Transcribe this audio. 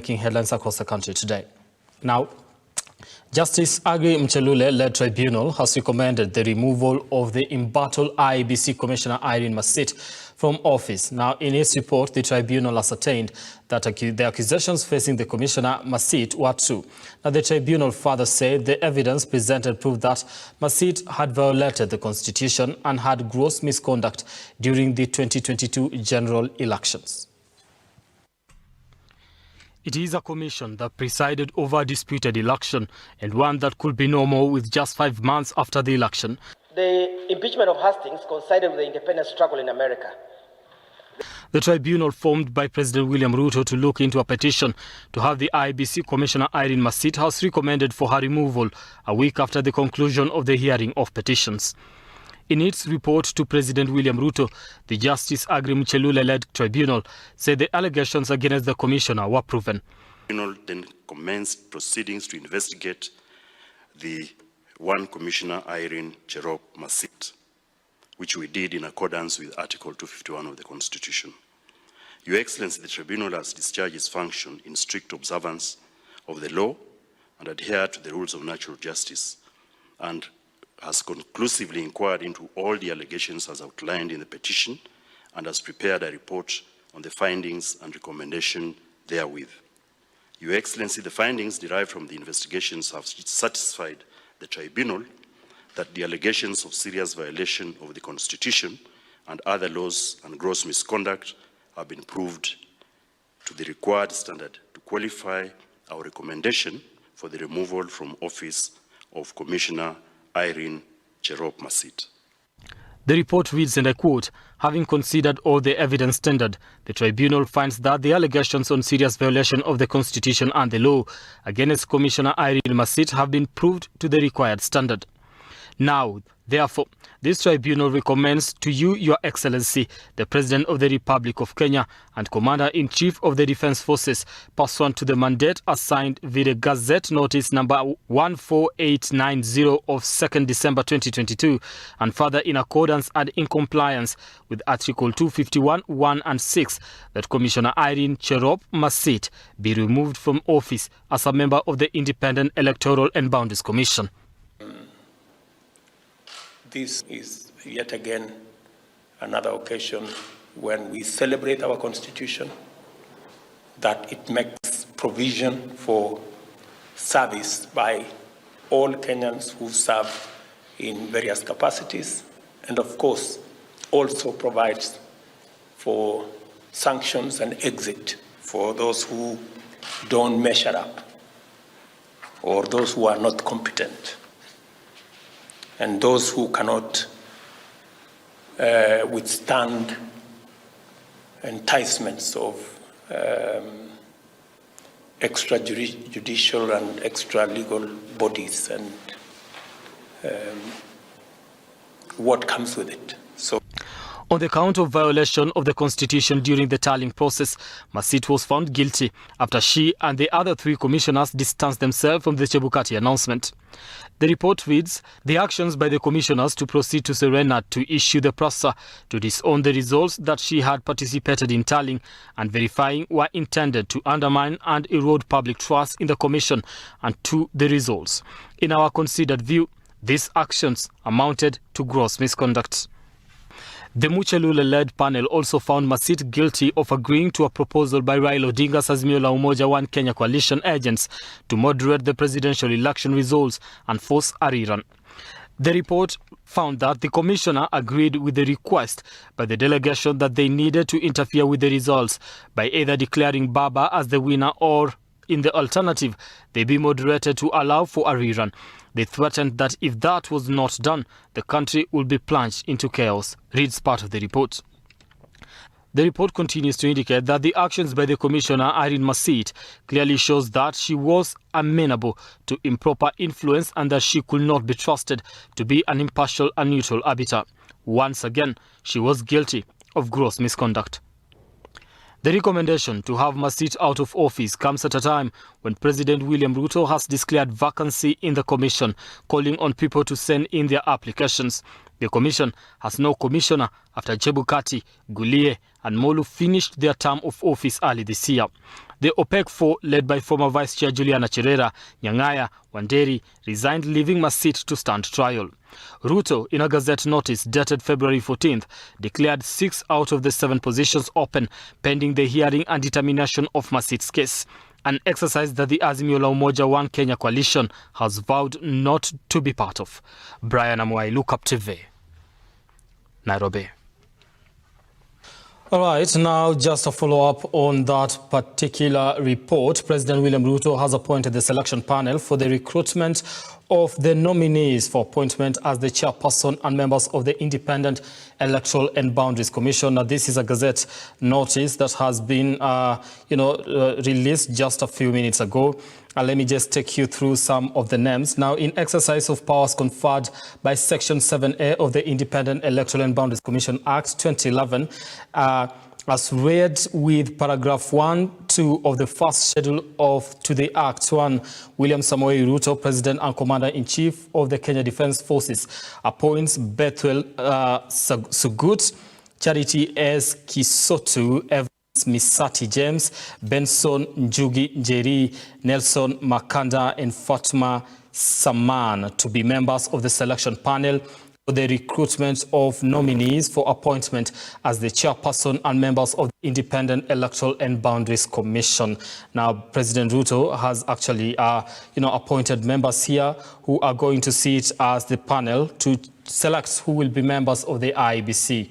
making headlines across the country today. Now, Justice Aggrey Muchelule-led tribunal has recommended the removal of the embattled IEBC Commissioner Irene Masit from office. Now, in its report, the tribunal ascertained that the accusations facing the Commissioner Masit were true. Now, the tribunal further said the evidence presented proved that Masit had violated the Constitution and had gross misconduct during the 2022 general elections. It is a commission that presided over a disputed election and one that could be no more with just 5 months after the election. The impeachment of Hastings coincided with the independence struggle in America. The tribunal formed by President William Ruto to look into a petition to have the IEBC Commissioner Irene Masit has recommended for her removal a week after the conclusion of the hearing of petitions. In its report to President William Ruto, the Justice Aggrey Muchelule-led tribunal said the allegations against the commissioner were proven. The tribunal then commenced proceedings to investigate the one Commissioner Irene Masit, which we did in accordance with Article 251 of the Constitution. Your Excellency, the tribunal has discharged its function in strict observance of the law and adhered to the rules of natural justice, and has conclusively inquired into all the allegations as outlined in the petition and has prepared a report on the findings and recommendation therewith. Your Excellency, the findings derived from the investigations have satisfied the tribunal that the allegations of serious violation of the Constitution and other laws and gross misconduct have been proved to the required standard to qualify our recommendation for the removal from office of Commissioner Irene Masit. The report reads, and I quote, "Having considered all the evidence tendered, the tribunal finds that the allegations on serious violation of the Constitution and the law against Commissioner Irene Masit have been proved to the required standard." Now, therefore, this tribunal recommends to you, Your Excellency, the President of the Republic of Kenya and Commander-in-Chief of the Defence Forces, pursuant to the mandate assigned via the Gazette Notice number 14890 of 2nd December 2022, and further in accordance and in compliance with Article 251, 1 and 6, that Commissioner Irene Masit be removed from office as a member of the Independent Electoral and Boundaries Commission. This is yet again another occasion when we celebrate our Constitution, that it makes provision for service by all Kenyans who serve in various capacities, and of course also provides for sanctions and exit for those who don't measure up or those who are not competent, and those who cannot withstand enticements of extrajudicial and extra-legal bodies and what comes with it. So, on the count of violation of the Constitution during the tallying process, Masit was found guilty after she and the other 3 commissioners distanced themselves from the Chebukati announcement. The report reads, the actions by the commissioners to proceed to Serenat to issue the PRASA to disown the results that she had participated in tallying and verifying were intended to undermine and erode public trust in the commission and to the results. In our considered view, these actions amounted to gross misconduct. The Muchelule-led panel also found Masit guilty of agreeing to a proposal by Raila Odinga's Azimio la Umoja One Kenya coalition agents to moderate the presidential election results and force a rerun. The report found that the commissioner agreed with the request by the delegation that they needed to interfere with the results by either declaring Baba as the winner or, in the alternative, they be moderated to allow for a rerun. They threatened that if that was not done, the country would be plunged into chaos, reads part of the report. The report continues to indicate that the actions by the Commissioner Irene Masit clearly shows that she was amenable to improper influence and that she could not be trusted to be an impartial and neutral arbiter. Once again, she was guilty of gross misconduct. The recommendation to have Masit out of office comes at a time when President William Ruto has declared vacancy in the commission, calling on people to send in their applications. The commission has no commissioner after Chebukati, Gulie and Molu finished their term of office early this year. The OPEC 4, led by former Vice Chair Juliana Cherera, Nyang'aya, Wanderi, resigned, leaving Masit to stand trial. Ruto, in a Gazette notice dated February 14th, declared 6 out of the 7 positions open, pending the hearing and determination of Masit's case, an exercise that the Azimio la Umoja One Kenya coalition has vowed not to be part of. Brian Amwai, Look Up TV, Nairobi. All right, now just a follow-up on that particular report. President William Ruto has appointed the selection panel for the recruitment of the nominees for appointment as the chairperson and members of the Independent Electoral and Boundaries Commission. Now, this is a Gazette notice that has been, released just a few minutes ago. Let me just take you through some of the names. Now, in exercise of powers conferred by Section 7A of the Independent Electoral and Boundaries Commission Act 2011, as read with paragraph 1(2) of the first schedule to the Act 1, William Samoei Ruto, President and Commander-in-Chief of the Kenya Defence Forces, appoints Bethuel Sugut, Charity S. Kisotu, Evans Misati James, Benson Njugi Njeri, Nelson Makanda, and Fatma Saman to be members of the selection panel for the recruitment of nominees for appointment as the chairperson and members of the Independent Electoral and Boundaries Commission. Now, President Ruto has actually, appointed members here who are going to sit as the panel to select who will be members of the IEBC.